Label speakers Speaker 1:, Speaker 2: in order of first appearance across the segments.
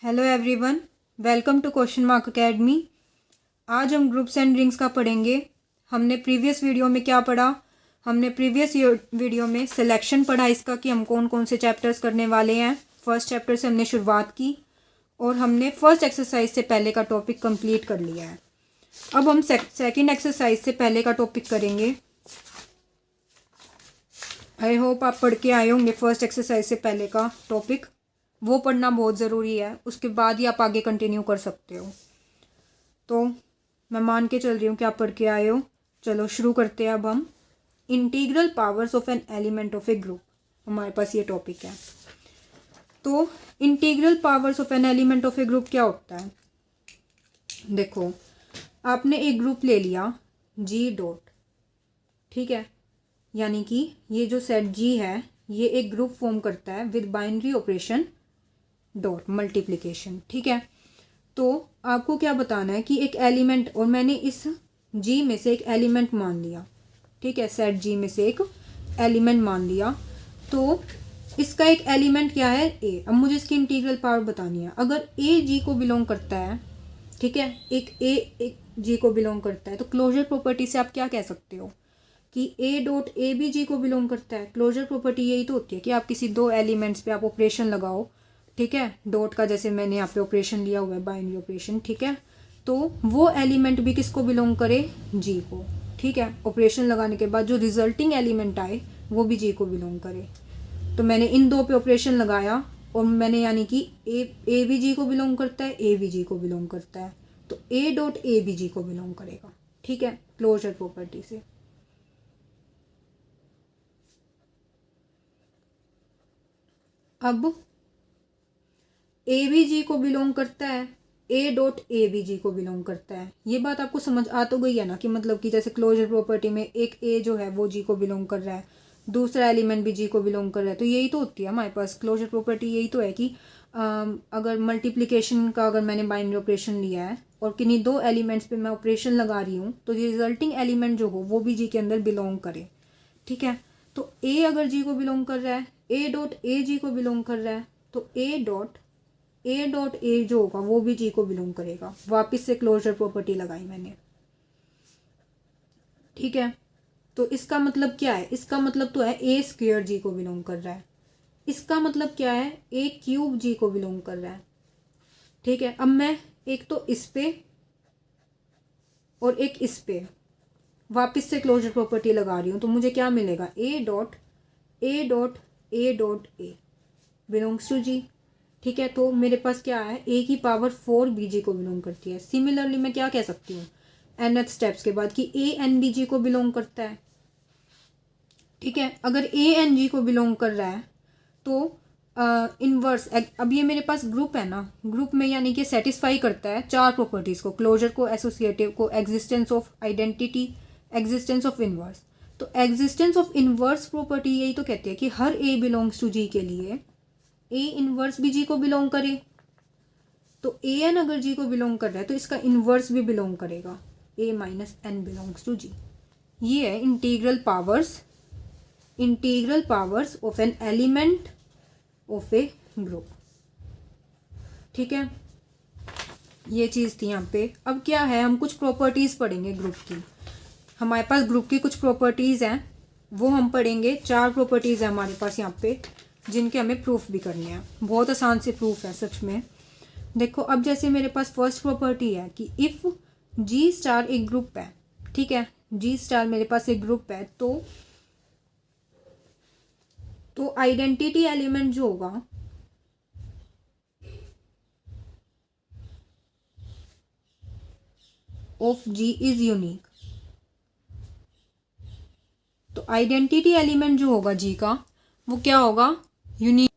Speaker 1: Hello everyone, welcome to question mark academy. आज हम groups and rings का पढ़ेंगे। हमने प्रीवियस वीडियो में क्या पढ़ा? हमने प्रीवियस वीडियो में सिलेक्शन पढ़ा इसका कि हम कौन कौन से चैप्टर्स करने वाले हैं। फर्स्ट चैप्टर से हमने शुरुआत की और हमने फर्स्ट एक्सरसाइज से पहले का टॉपिक कंप्लीट कर लिया है। अब हम सेकंड एक्सरसाइज से पहले का टॉपिक करेंगे। आई होप आप पढ़ के आए होंगे फर्स्ट एक्सरसाइज से पहले का टॉपिक। वो पढ़ना बहुत ज़रूरी है, उसके बाद ही आप आगे कंटिन्यू कर सकते हो। तो मैं मान के चल रही हूँ कि आप पढ़ के आए हो। चलो शुरू करते हैं। अब हम integral powers of an element of A group, हमारे पास ये टॉपिक है। तो integral powers of an element of A group क्या होता है? देखो, आपने एक ग्रुप ले लिया जी डॉट, ठीक है, यानी कि ये जो सेट जी है ये एक ग्रुप फॉर्म करता है with binary operation dot multiplication, ठीक है। तो आपको क्या बताना है कि एक एलिमेंट, और मैंने इस जी में से एक एलिमेंट मान लिया, ठीक है, सेट जी में से एक एलिमेंट मान लिया। तो इसका एक एलिमेंट क्या है? ए। अब मुझे इसकी इंटीग्रल पावर बतानी है। अगर ए जी को बिलोंग करता है, ठीक है, एक जी को बिलोंग करता है, तो क्लोजर प्रॉपर्टी से आप क्या कह सकते हो कि ए डॉट ए भी जी को बिलोंग करता है। क्लोजर प्रॉपर्टी यही तो होती है कि आप किसी दो एलिमेंट्स पे आप ऑपरेशन लगाओ, ठीक है, डॉट का जैसे मैंने यहाँ पे ऑपरेशन लिया हुआ है, बाइनरी ऑपरेशन, ठीक है, तो वो एलिमेंट भी किसको बिलोंग करे? जी को, ठीक है। ऑपरेशन लगाने के बाद जो रिजल्टिंग एलिमेंट आए वो भी जी को बिलोंग करे। तो मैंने इन दो पे ऑपरेशन लगाया और मैंने, यानी कि ए भी जी को बिलोंग करता है, ए भी जी को बिलोंग करता है, तो ए डॉट ए भी जी को बिलोंग करेगा, ठीक है, क्लोजर प्रॉपर्टी से। अब ए भी जी को बिलोंग करता है, ए डॉट ए भी जी को बिलोंग करता है। ये बात आपको समझ आ तो गई है ना, कि मतलब कि जैसे क्लोजर प्रॉपर्टी में एक ए जो है वो जी को बिलोंग कर रहा है, दूसरा एलिमेंट भी जी को बिलोंग कर रहा है। तो यही तो होती है हमारे पास क्लोजर प्रॉपर्टी, यही तो है कि अगर मल्टीप्लिकेशन का अगर मैंने बाइनरी ऑपरेशन लिया है और किन्हीं दो एलिमेंट्स पे मैं ऑपरेशन लगा रही हूँ, तो रिजल्टिंग एलिमेंट जो हो वो भी जी के अंदर बिलोंग करे, ठीक है। तो ए अगर जी को बिलोंग कर रहा है, ए डॉट ए जी को बिलोंग कर रहा है, तो ए डॉट ए जो होगा वो भी जी को बिलोंग करेगा। वापिस से क्लोजर प्रॉपर्टी लगाई मैंने, ठीक है। तो इसका मतलब क्या है? इसका मतलब तो है ए स्क्वेयर जी को बिलोंग कर रहा है। इसका मतलब क्या है? ए क्यूब जी को बिलोंग कर रहा है, ठीक है। अब मैं एक तो इस पे और एक इस पे वापिस से क्लोजर प्रॉपर्टी लगा रही हूँ, तो मुझे क्या मिलेगा? ए dot A dot A dot A belongs to G, ठीक है। तो मेरे पास क्या है? ए की पावर 4 बी जी को बिलोंग करती है। सिमिलरली मैं क्या कह सकती हूँ nth स्टेप्स के बाद कि ए एन बी जी को बिलोंग करता है, ठीक है। अगर ए एन जी को बिलोंग कर रहा है तो इनवर्स, अब ये मेरे पास ग्रुप है ना, ग्रुप में यानी कि सेटिस्फाई करता है चार प्रॉपर्टीज को, क्लोजर को, एसोसिएटिव को, existence of identity, existence of inverse. तो एग्जिस्टेंस ऑफ इनवर्स प्रॉपर्टी यही तो कहती है कि हर ए बिलोंग्स टू जी के लिए ए इनवर्स भी जी को बिलोंग करे। तो ए एन अगर जी को बिलोंग कर रहा है तो इसका इनवर्स भी बिलोंग करेगा, ए माइनस एन बिलोंग्स टू जी। ये है integral powers of an element of A group, ठीक है। ये चीज़ थी यहाँ पे। अब क्या है, हम कुछ प्रॉपर्टीज़ पढ़ेंगे ग्रुप की। हमारे पास ग्रुप की कुछ प्रॉपर्टीज़ हैं, वो हम पढ़ेंगे। चार प्रॉपर्टीज़ हैं हमारे पास यहाँ पे, जिनके हमें प्रूफ भी करने हैं। बहुत आसान से प्रूफ है सच में। देखो, अब जैसे मेरे पास फर्स्ट प्रॉपर्टी है कि इफ़ जी स्टार एक ग्रुप है, ठीक है, जी स्टार मेरे पास एक ग्रुप है, तो आइडेंटिटी एलिमेंट जो होगा ऑफ जी इज यूनिक। तो आइडेंटिटी एलिमेंट जो होगा जी का वो क्या होगा? यूनिक।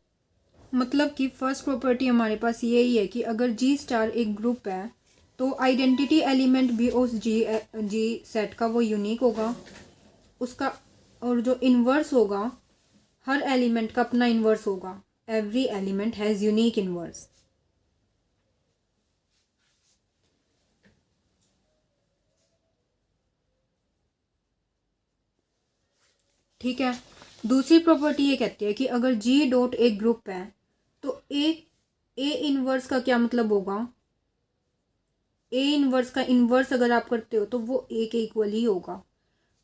Speaker 1: मतलब कि फर्स्ट प्रॉपर्टी हमारे पास यही है कि अगर जी स्टार एक ग्रुप है तो आइडेंटिटी एलिमेंट भी उस जी सेट का वो यूनिक होगा उसका। और जो इन्वर्स होगा, हर एलिमेंट का अपना इन्वर्स होगा। Every element has unique inverse, ठीक है। दूसरी प्रॉपर्टी ये कहती है कि अगर जी डॉट एक ग्रुप है तो ए ए इनवर्स का क्या मतलब होगा, ए इनवर्स का इनवर्स अगर आप करते हो तो वो ए के इक्वल ही होगा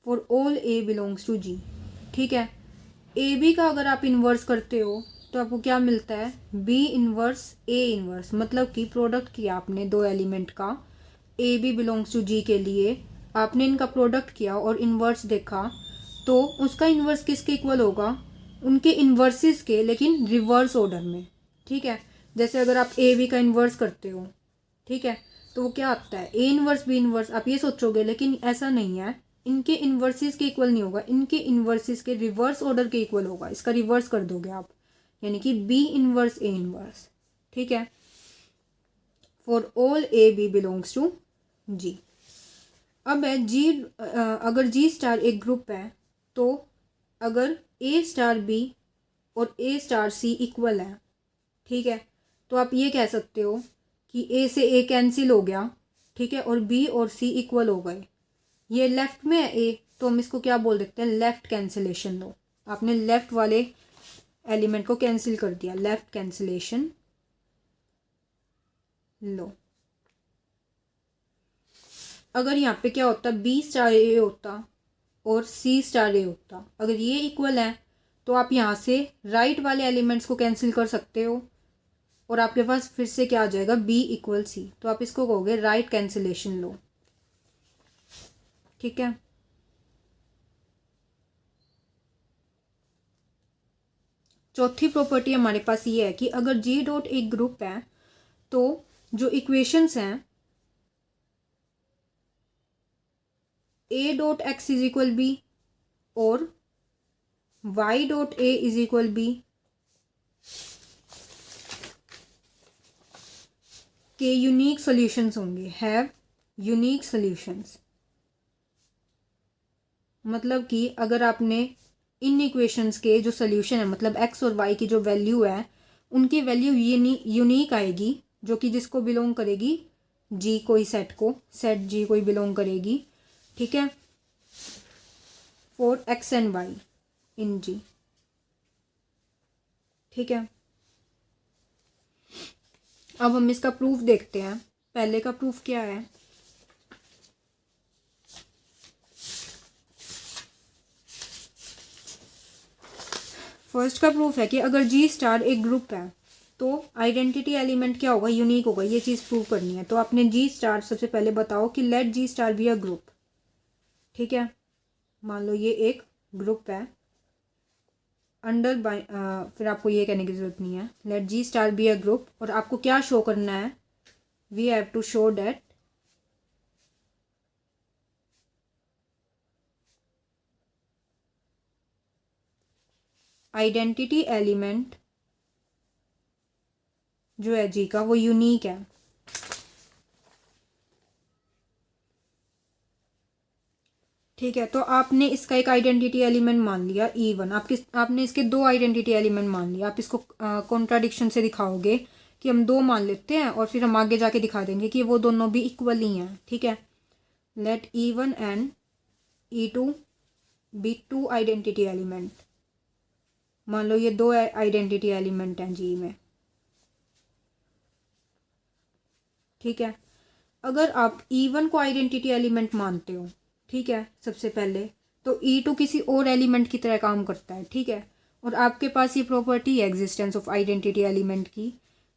Speaker 1: for all A belongs to G. ठीक है, ए बी का अगर आप इन्वर्स करते हो तो आपको क्या मिलता है, बी इन्वर्स ए इन्वर्स, मतलब कि प्रोडक्ट किया आपने दो एलिमेंट का, ए बी बिलोंग्स टू जी के लिए आपने इनका प्रोडक्ट किया और इन्वर्स देखा, तो उसका इन्वर्स किसके इक्वल होगा, उनके इन्वर्सिस के, लेकिन रिवर्स ऑर्डर में। ठीक है, जैसे अगर आप ए बी का इन्वर्स करते हो, ठीक है, तो वो क्या आता है, ए इन्वर्स बी इन्वर्स, आप ये सोचोगे, लेकिन ऐसा नहीं है, इनके इन्वर्सिस के इक्वल नहीं होगा, इनके इन्वर्सिस के रिवर्स ऑर्डर के इक्वल होगा, इसका रिवर्स कर दोगे आप, यानी कि बी इन्वर्स ए इन्वर्स। ठीक है, for all A B belongs to G. अब है जी, अगर जी स्टार एक ग्रुप है तो अगर ए स्टार बी और ए स्टार सी इक्वल है, ठीक है, तो आप ये कह सकते हो कि ए से ए कैंसिल हो गया, ठीक है, और बी और सी इक्वल हो गए। ये लेफ्ट में है ए, तो हम इसको क्या बोल देते हैं, लेफ्ट कैंसिलेशन लो। आपने लेफ्ट वाले एलिमेंट को कैंसिल कर दिया, लेफ्ट कैंसिलेशन लो। अगर यहाँ पे क्या होता, बी स्टार ए होता और सी स्टार ए होता, अगर ये इक्वल है तो आप यहाँ से राइट वाले एलिमेंट्स को कैंसिल कर सकते हो और आपके पास फिर से क्या आ जाएगा, बी इक्वल सी, तो आप इसको कहोगे राइट कैंसिलेशन लो। ठीक है, चौथी प्रॉपर्टी हमारे पास ये है कि अगर जी डॉट एक ग्रुप है तो जो इक्वेशंस हैं A dot x is equal B और Y dot A is equal B के यूनिक सॉल्यूशंस होंगे, हैव यूनिक सॉल्यूशंस। मतलब कि अगर आपने इन इक्वेशंस के जो सॉल्यूशन है, मतलब एक्स और वाई की जो वैल्यू है, उनकी वैल्यू यूनिक आएगी, जो कि जिसको बिलोंग करेगी जी, कोई सेट को, सेट जी कोई बिलोंग करेगी। ठीक है, for x and Y in G. ठीक है, अब हम इसका प्रूफ देखते हैं। पहले का प्रूफ क्या है, फर्स्ट का प्रूफ है कि अगर जी स्टार एक ग्रुप है तो आइडेंटिटी एलिमेंट क्या होगा, यूनिक होगा। ये चीज़ प्रूव करनी है, तो आपने जी स्टार सबसे पहले बताओ कि let G star be a group. ठीक है, मान लो ये एक ग्रुप है अंडर बाय, फिर आपको ये कहने की जरूरत नहीं है, let G star be a group, और आपको क्या शो करना है, we have to show that identity element जो है जी का वो यूनिक है। ठीक है, तो आपने इसका एक आइडेंटिटी एलिमेंट मान लिया E1, आपने इसके दो आइडेंटिटी एलिमेंट मान लिया। आप इसको कॉन्ट्राडिक्शन से दिखाओगे कि हम दो मान लेते हैं और फिर हम आगे जाके दिखा देंगे कि वो दोनों भी इक्वल ही हैं। ठीक है, let E1 and E2 be two identity element. मान लो ये दो आइडेंटिटी एलिमेंट हैं जी में। ठीक है, अगर आप E1 को आइडेंटिटी एलिमेंट मानते हो, ठीक है, सबसे पहले तो E2 किसी और एलिमेंट की तरह काम करता है। ठीक है, और आपके पास ये प्रॉपर्टी है एग्जिस्टेंस ऑफ आइडेंटिटी एलिमेंट की,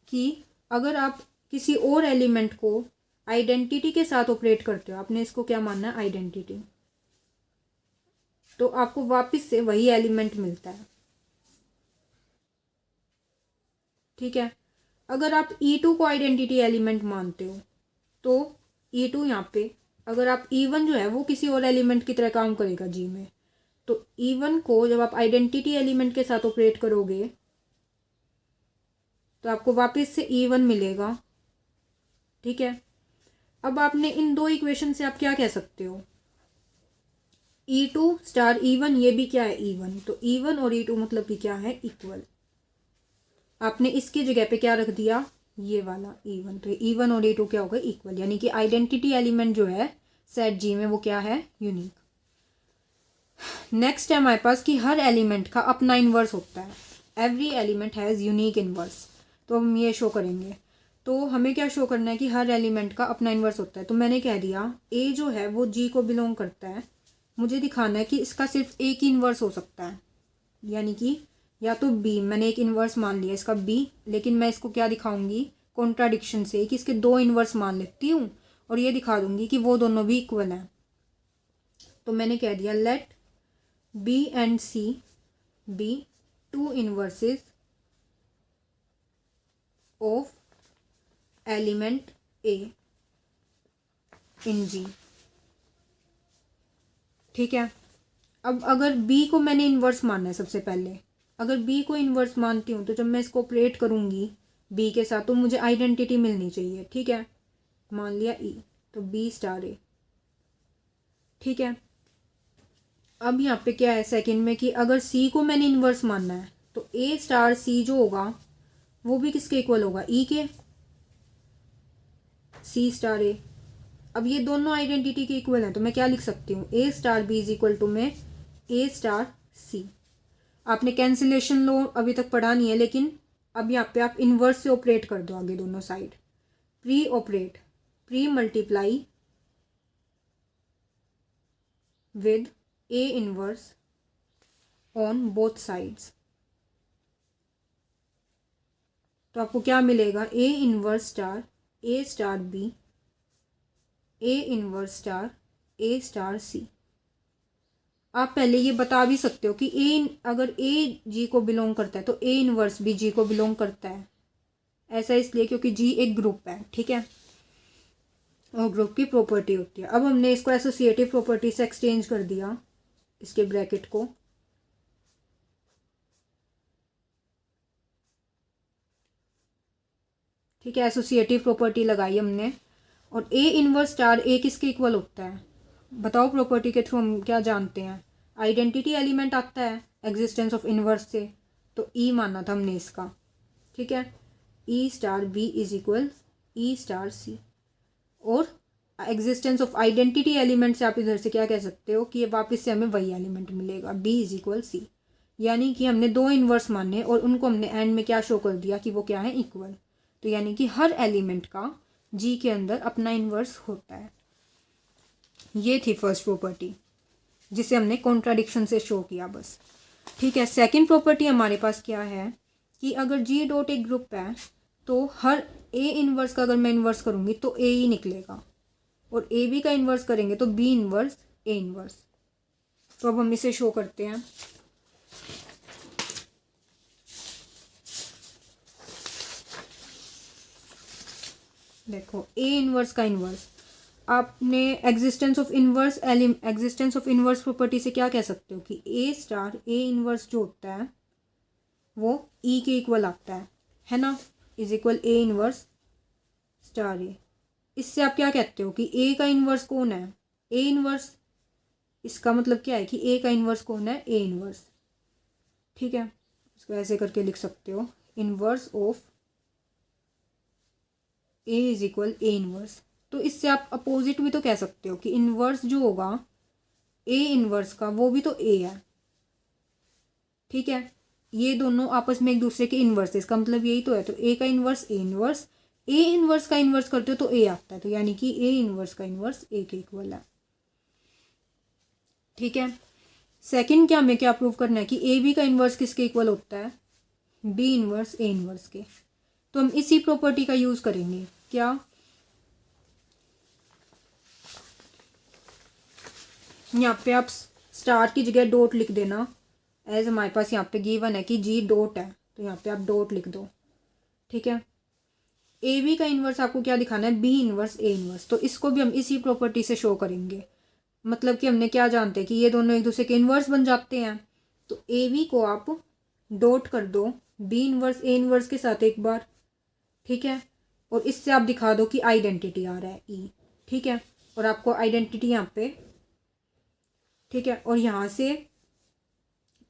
Speaker 1: कि अगर आप किसी और एलिमेंट को आइडेंटिटी के साथ ऑपरेट करते हो, आपने इसको क्या मानना है, आइडेंटिटी, तो आपको वापस से वही एलिमेंट मिलता है। ठीक है, अगर आप E2 को आइडेंटिटी एलिमेंट मानते हो तो E2 यहाँ पे, अगर आप E1 जो है वो किसी और एलिमेंट की तरह काम करेगा जी में, तो E1 को जब आप आइडेंटिटी एलिमेंट के साथ ऑपरेट करोगे तो आपको वापस से E1 मिलेगा। ठीक है, अब आपने इन दो इक्वेशन से आप क्या कह सकते हो, E2 स्टार E1, ये भी क्या है E1, तो E1 और E2 मतलब कि क्या है, इक्वल। आपने इसकी जगह पे क्या रख दिया, ये वाला E1, तो E1 और E2 क्या होगा, इक्वल, यानी कि आइडेंटिटी एलिमेंट जो है सेट जी में वो क्या है, यूनिक। नेक्स्ट है हमारे पास कि हर एलिमेंट का अपना इन्वर्स होता है, every element has unique inverse. तो हम ये शो करेंगे। तो हमें क्या शो करना है कि हर एलिमेंट का अपना इन्वर्स होता है। तो मैंने कह दिया ए जो है वो जी को बिलोंग करता है, मुझे दिखाना है कि इसका सिर्फ एक ही इन्वर्स हो सकता है, यानी कि या तो बी, मैंने एक इन्वर्स मान लिया इसका बी, लेकिन मैं इसको क्या दिखाऊंगी कॉन्ट्राडिक्शन से कि इसके दो इन्वर्स मान लेती हूँ और ये दिखा दूंगी कि वो दोनों भी इक्वल हैं। तो मैंने कह दिया let B and C be two inverses of element A in G. ठीक है, अब अगर b को मैंने इन्वर्स मानना है, सबसे पहले अगर b को इन्वर्स मानती हूँ तो जब मैं इसको ऑपरेट करूँगी b के साथ तो मुझे आइडेंटिटी मिलनी चाहिए। ठीक है, मान लिया e, तो b स्टार ए। ठीक है, अब यहाँ पे क्या है सेकंड में कि अगर c को मैंने इन्वर्स मानना है तो a स्टार c जो होगा वो भी किसके इक्वल होगा, e के, c स्टार ए। अब ये दोनों आइडेंटिटी के इक्वल हैं तो मैं क्या लिख सकती हूँ, A star B is equal to में ए स्टार सी। आपने कैंसिलेशन लॉ अभी तक पढ़ा नहीं है, लेकिन अब यहाँ पे आप इन्वर्स से ऑपरेट कर दो आगे दोनों side, pre operate, pre multiply with A inverse on both sides. तो आपको क्या मिलेगा, ए इन्वर्स स्टार ए स्टार बी ए इन्वर्स स्टार ए स्टार सी। आप पहले ये बता भी सकते हो कि अगर ए जी को बिलोंग करता है तो ए इन्वर्स भी जी को बिलोंग करता है। ऐसा इसलिए क्योंकि जी एक ग्रुप है। ठीक है, और ग्रुप की प्रॉपर्टी होती है। अब हमने इसको एसोसिएटिव प्रॉपर्टी से एक्सचेंज कर दिया, इसके ब्रैकेट को। ठीक है, एसोसिएटिव प्रॉपर्टी लगाई हमने, और ए इन्वर्स स्टार ए किसके इक्वल होता है, बताओ प्रॉपर्टी के थ्रू हम क्या जानते हैं, आइडेंटिटी एलिमेंट आता है एग्जिस्टेंस ऑफ इन्वर्स से, तो ई माना था हमने इसका। ठीक है, E star B is equal E star C, और एग्जिस्टेंस ऑफ आइडेंटिटी एलिमेंट से आप इधर से क्या कह सकते हो कि ये वापस से हमें वही एलिमेंट मिलेगा, बी इज इक्वल सी। यानी कि हमने दो इन्वर्स माने और उनको हमने एंड में क्या शो कर दिया कि वो क्या है, इक्वल। तो यानी कि हर एलिमेंट का जी के अंदर अपना इन्वर्स होता है। ये थी फर्स्ट प्रॉपर्टी जिसे हमने कॉन्ट्राडिक्शन से शो किया बस। ठीक है, सेकंड प्रॉपर्टी हमारे पास क्या है कि अगर जी डॉट एक ग्रुप है तो हर ए इन्वर्स का अगर मैं इन्वर्स करूँगी तो ए ही निकलेगा, और ए बी का इन्वर्स करेंगे तो बी इन्वर्स ए इन्वर्स। तो अब हम इसे शो करते हैं। देखो ए इन्वर्स का इन्वर्स, आपने एग्जिस्टेंस ऑफ इन्वर्स प्रॉपर्टी से क्या कह सकते हो कि ए स्टार ए इन्वर्स जो होता है वो ई के इक्वल आता है ना, is equal A inverse star A. इससे आप क्या कहते हो कि ए का इन्वर्स कौन है, ए इन्वर्स। इसका मतलब क्या है कि ए का इन्वर्स कौन है, ए इन्वर्स। ठीक है, इसको ऐसे करके लिख सकते हो, inverse of A is equal A inverse. तो इससे आप अपोजिट भी तो कह सकते हो कि इन्वर्स जो होगा ए इन्वर्स का वो भी तो ए है। ठीक है, ये दोनों आपस में एक दूसरे के इन्वर्स है, इसका मतलब यही तो है। तो ए का inverse A inverse, A inverse का इन्वर्स करते हो तो ए आता है, तो यानी कि ए इन्वर्स का इन्वर्स ए के इक्वल है। ठीक है, सेकंड क्या हमें क्या प्रूव करना है कि ए बी का इन्वर्स किसके इक्वल होता है, बी इन्वर्स ए इन्वर्स के। तो हम इसी प्रॉपर्टी का यूज करेंगे। क्या, यहाँ पे आप स्टार की जगह डॉट लिख देना, एज हमारे पास यहाँ पे गिवन है कि जी डॉट है तो यहाँ पे आप डॉट लिख दो। ठीक है, ए बी का इन्वर्स आपको क्या दिखाना है, बी इन्वर्स ए इन्वर्स। तो इसको भी हम इसी प्रॉपर्टी से शो करेंगे। मतलब कि हमने क्या जानते हैं कि ये दोनों एक दूसरे के इन्वर्स बन जाते हैं। तो ए बी को आप डॉट कर दो बी इन्वर्स ए इन्वर्स के साथ एक बार। ठीक है, और इससे आप दिखा दो कि आइडेंटिटी आ रहा है ई। ठीक है, और आपको आइडेंटिटी यहाँ पे, ठीक है, और यहाँ से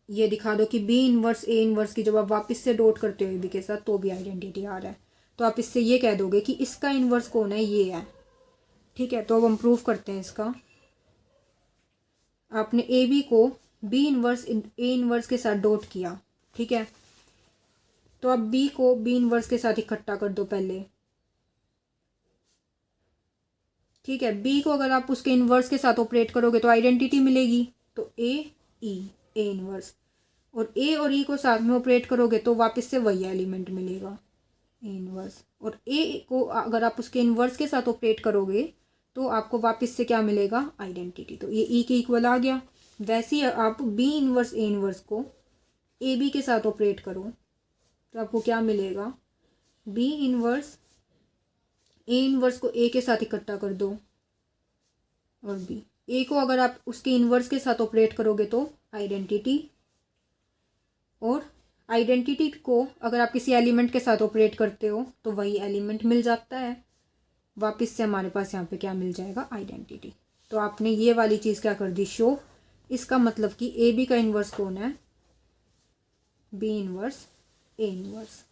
Speaker 1: ये दिखा दो कि बी इन्वर्स ए इन्वर्स की जब आप वापस से डॉट करते हो ए बी के साथ तो भी आइडेंटिटी आ रहा है। तो आप इससे ये कह दोगे कि इसका इन्वर्स कौन है, ये है। ठीक है, तो अब हम प्रूव करते हैं इसका। आपने ए बी को बी इन्वर्स ए इन्वर्स के साथ डॉट किया। ठीक है, तो अब बी को बी इनवर्स के साथ इकट्ठा कर दो पहले, ठीक है। बी को अगर आप उसके इन्वर्स के साथ ऑपरेट करोगे तो आइडेंटिटी मिलेगी, तो ए इनवर्स, और ए और ई को साथ में ऑपरेट करोगे तो वापस से वही एलिमेंट मिलेगा, ए इनवर्स। और ए को अगर आप उसके इन्वर्स के साथ ऑपरेट करोगे तो आपको वापस से क्या मिलेगा, आइडेंटिटी। तो ये ई के इक्वल आ गया। वैसे ही आप बी इनवर्स ए इनवर्स को ए बी के साथ ऑपरेट करो तो आपको क्या मिलेगा, बी इनवर्स ए इनवर्स को ए के साथ इकट्ठा कर दो, और बी ए को अगर आप उसके इनवर्स के साथ ऑपरेट करोगे तो आइडेंटिटी, और आइडेंटिटी को अगर आप किसी एलिमेंट के साथ ऑपरेट करते हो तो वही एलिमेंट मिल जाता है, वापस से हमारे पास यहाँ पे क्या मिल जाएगा, आइडेंटिटी। तो आपने ये वाली चीज़ क्या कर दी, शो। इसका मतलब कि ए बी का इन्वर्स कौन है, बी इनवर्स ए इनवर्स।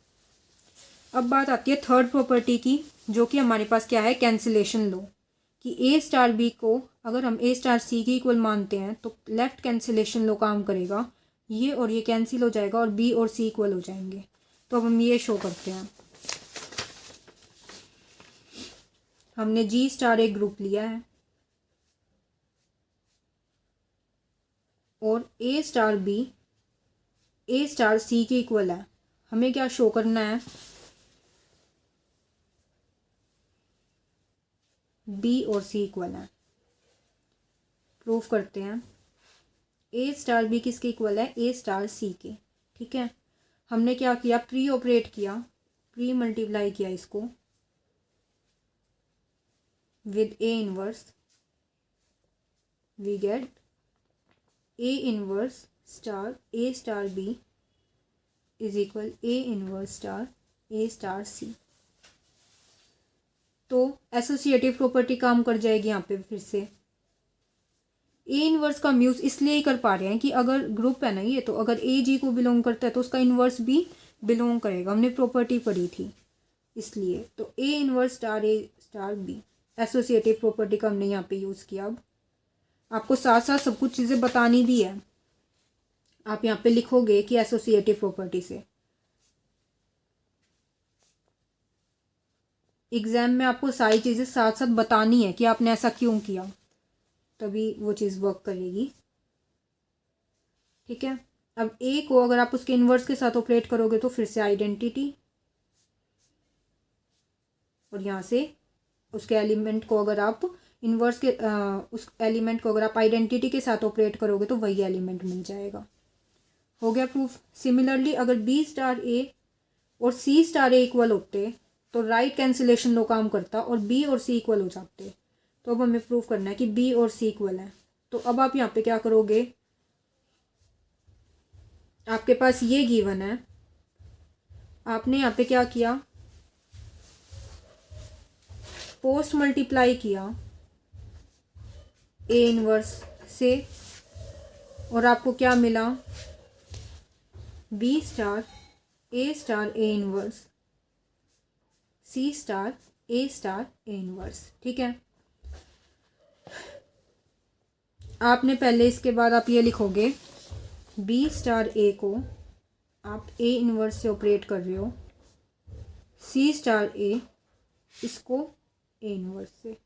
Speaker 1: अब बात आती है थर्ड प्रॉपर्टी की, जो कि हमारे पास क्या है, कैंसिलेशन लो, कि ए स्टार बी को अगर हम ए स्टार सी के इक्वल मानते हैं तो लेफ्ट कैंसिलेशन लो काम करेगा, ये और ये कैंसिल हो जाएगा और बी और सी इक्वल हो जाएंगे। तो अब हम ये शो करते हैं। हमने जी स्टार एक ग्रुप लिया है और ए स्टार बी ए स्टार सी के इक्वल है। हमें क्या शो करना है, बी और सी इक्वल है। प्रूफ करते हैं। ए स्टार बी किसके इक्वल है, ए स्टार सी के, ठीक है। हमने क्या किया, प्री ऑपरेट किया, प्री मल्टीप्लाई किया इसको with A inverse, we get A inverse star A star B is equal A inverse star A star C. तो एसोसिएटिव प्रॉपर्टी काम कर जाएगी यहाँ पे फिर से। ए इनवर्स का हम यूज़ इसलिए ही कर पा रहे हैं कि अगर ग्रुप है ना ये, तो अगर ए जी को बिलोंग करता है तो उसका इनवर्स भी बिलोंग करेगा, हमने प्रॉपर्टी पढ़ी थी इसलिए। तो a inverse star A star b, associative property का हमने यहाँ पे यूज़ किया। अब आपको साथ साथ सब कुछ चीज़ें बतानी भी है, आप यहाँ पे लिखोगे कि एसोसिएटिव प्रॉपर्टी से। एग्जाम में आपको सारी चीज़ें साथ साथ बतानी है कि आपने ऐसा क्यों किया, तभी वो चीज़ वर्क करेगी, ठीक है। अब ए को अगर आप उसके इन्वर्स के साथ ऑपरेट करोगे तो फिर से आइडेंटिटी, और यहाँ से उसके एलिमेंट को अगर आप इन्वर्स के उस एलिमेंट को अगर आप आइडेंटिटी के साथ ऑपरेट करोगे तो वही एलिमेंट मिल जाएगा। हो गया प्रूफ। सिमिलरली अगर बी स्टार ए और सी स्टार ए इक्वल होते तो राइट कैंसिलेशन लो काम करता और बी और सी इक्वल हो जाते। तो अब हमें प्रूव करना है कि बी और सी इक्वल है। तो अब आप यहाँ पे क्या करोगे, आपके पास ये गिवन है, आपने यहाँ पे क्या किया, पोस्ट मल्टीप्लाई किया ए इनवर्स से, और आपको क्या मिला, b star a inverse c star a inverse, ठीक है। आपने पहले इसके बाद आप ये लिखोगे, बी स्टार ए को आप ए इनवर्स से ऑपरेट कर रहे हो, सी स्टार ए इसको ए इनवर्स से।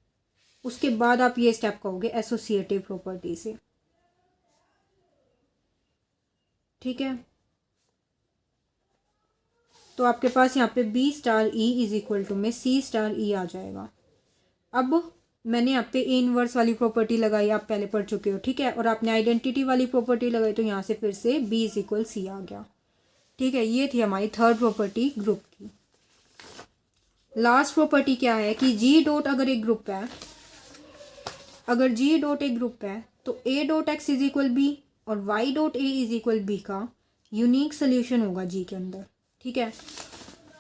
Speaker 1: उसके बाद आप ये स्टेप कहोगे एसोसिएटिव प्रॉपर्टी से, ठीक है। तो आपके पास यहाँ पे b star e is equal to में सी स्टार ई आ जाएगा। अब मैंने यहाँ पे ए इनवर्स वाली प्रॉपर्टी लगाई, आप पहले पढ़ चुके हो, ठीक है। और आपने आइडेंटिटी वाली प्रॉपर्टी लगाई तो यहाँ से फिर से बी इज इक्वल सी आ गया, ठीक है। ये थी हमारी थर्ड प्रॉपर्टी ग्रुप की। लास्ट प्रॉपर्टी क्या है कि जी डॉट अगर एक ग्रुप है, अगर जी डॉट एक ग्रुप है तो A dot x is equal B और Y dot A is equal B का यूनिक सोल्यूशन होगा जी के अंदर, ठीक है।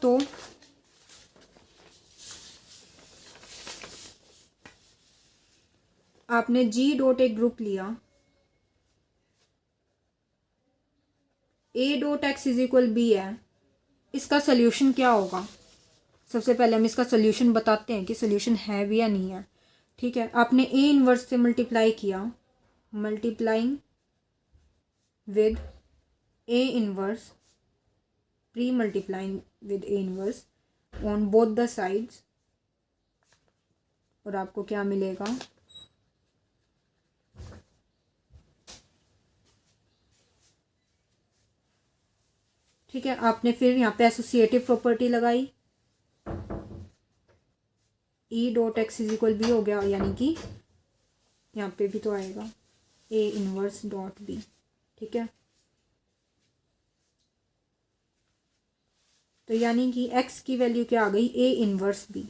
Speaker 1: तो आपने जी डॉट एक ग्रुप लिया, a dot x is equal b है, इसका सोल्यूशन क्या होगा। सबसे पहले हम इसका सोल्यूशन बताते हैं कि सोल्यूशन है भी या नहीं है, ठीक है। आपने ए इनवर्स से मल्टीप्लाई किया, multiplying with A inverse pre multiplying with A inverse on both the sides, और आपको क्या मिलेगा, ठीक है। आपने फिर यहाँ पे एसोसिएटिव प्रॉपर्टी लगाई, e dot x is equal b हो गया, यानी कि यहाँ पे भी तो आएगा ए इनवर्स डॉट बी, ठीक है। तो यानी कि x की वैल्यू क्या आ गई, ए इनवर्स बी।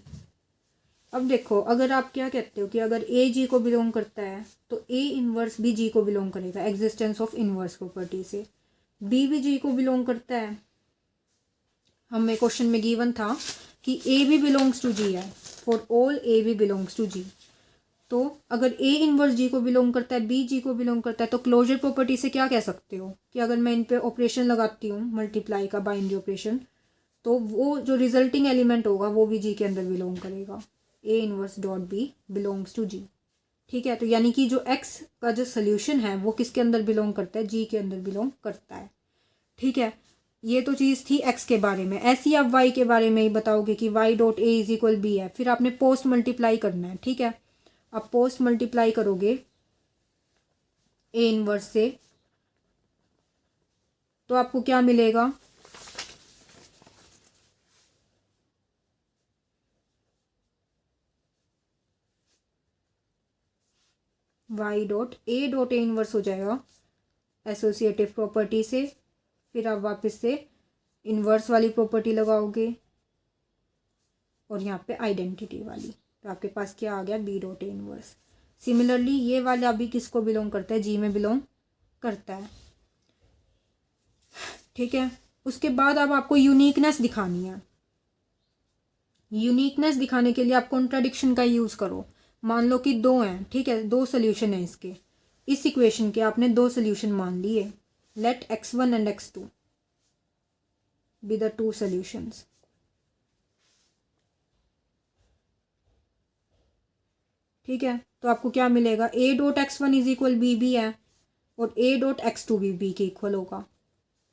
Speaker 1: अब देखो, अगर आप क्या कहते हो कि अगर ए जी को बिलोंग करता है तो ए इनवर्स भी जी को बिलोंग करेगा एग्जिस्टेंस ऑफ इनवर्स प्रॉपर्टी से, बी भी जी को बिलोंग करता है। हमें क्वेश्चन में गिवन था कि ए भी बिलोंग्स टू जी है, फॉर ऑल ए भी बिलोंग्स टू जी। तो अगर ए इनवर्स जी को बिलोंग करता है, बी जी को बिलोंग करता है, तो क्लोजर प्रॉपर्टी से क्या कह सकते हो कि अगर मैं इन पे ऑपरेशन लगाती हूँ मल्टीप्लाई का, बाइनरी ऑपरेशन, तो वो जो रिजल्टिंग एलिमेंट होगा वो भी जी के अंदर बिलोंग करेगा, A inverse dot B belongs to G, ठीक है। तो यानी कि जो एक्स का जो सोल्यूशन है वो किसके अंदर बिलोंग करता है, जी के अंदर बिलोंग करता है, ठीक है। ये तो चीज़ थी एक्स के बारे में। ऐसे ही आप वाई के बारे में ही बताओगे कि y dot A is equal b है, फिर आपने पोस्ट मल्टीप्लाई करना है, ठीक है। आप पोस्ट मल्टीप्लाई करोगे ए इनवर्स से, तो आपको क्या मिलेगा, वाई डॉट ए इनवर्स हो जाएगा एसोसिएटिव प्रॉपर्टी से, फिर आप वापस से इनवर्स वाली प्रॉपर्टी लगाओगे और यहाँ पे आइडेंटिटी वाली, तो आपके पास क्या आ गया, b dot a inverse. Similarly ये वाला भी किसको बिलोंग करता है, जी में बिलोंग करता है, ठीक है। उसके बाद अब आपको यूनिकनेस दिखानी है। यूनिकनेस दिखाने के लिए आप कॉन्ट्राडिक्शन का यूज़ करो। मान लो कि दो हैं, ठीक है, दो सोल्यूशन है इसके, इस इक्वेशन के आपने दो सोल्यूशन मान लिए, let x1 and x2 be the two solutions, ठीक है। तो आपको क्या मिलेगा, ए dot x1 is equal b भी है और ए डॉट x2 भी बी के इक्वल होगा,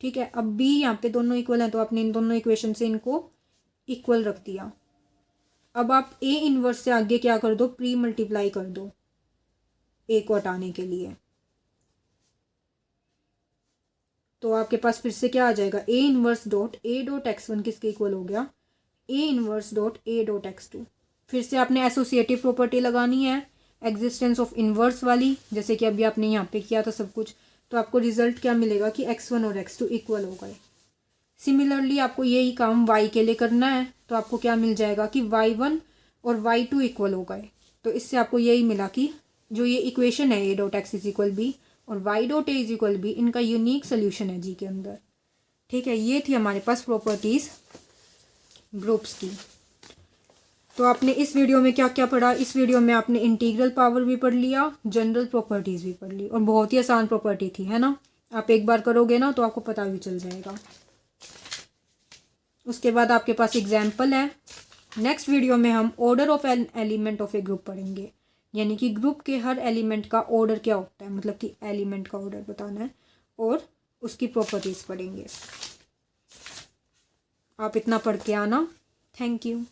Speaker 1: ठीक है। अब बी यहाँ पे दोनों इक्वल हैं तो आपने इन दोनों इक्वेशन से इनको इक्वल रख दिया। अब आप ए इनवर्स से आगे क्या कर दो, प्री मल्टीप्लाई कर दो ए को हटाने के लिए, तो आपके पास फिर से क्या आ जाएगा, ए inverse dot A dot x1 किसके इक्वल हो गया, ए inverse dot A dot x2। फिर से आपने एसोसिएटिव प्रॉपर्टी लगानी है एग्जिस्टेंस ऑफ इनवर्स वाली, जैसे कि अभी आपने यहाँ पे किया था सब कुछ। तो आपको रिजल्ट क्या मिलेगा कि x1 और x2 इक्वल हो गए। सिमिलरली आपको यही काम y के लिए करना है, तो आपको क्या मिल जाएगा कि y1 और y2 इक्वल हो गए। तो इससे आपको यही मिला कि जो ये इक्वेशन है A dot x is equal B और Y dot A is equal B, इनका यूनिक सोल्यूशन है जी के अंदर, ठीक है। ये थी हमारे पास प्रॉपर्टीज ग्रुप्स की। तो आपने इस वीडियो में क्या क्या पढ़ा, इस वीडियो में आपने इंटीग्रल पावर भी पढ़ लिया, जनरल प्रॉपर्टीज भी पढ़ ली, और बहुत ही आसान प्रॉपर्टी थी, है ना। आप एक बार करोगे ना तो आपको पता भी चल जाएगा। उसके बाद आपके पास एग्जाम्पल है। नेक्स्ट वीडियो में हम order of an element of A group पढ़ेंगे, यानी कि ग्रुप के हर एलिमेंट का ऑर्डर क्या होता है, मतलब कि एलिमेंट का ऑर्डर बताना है, और उसकी प्रॉपर्टीज पढ़ेंगे। आप इतना पढ़ के आना। Thank you.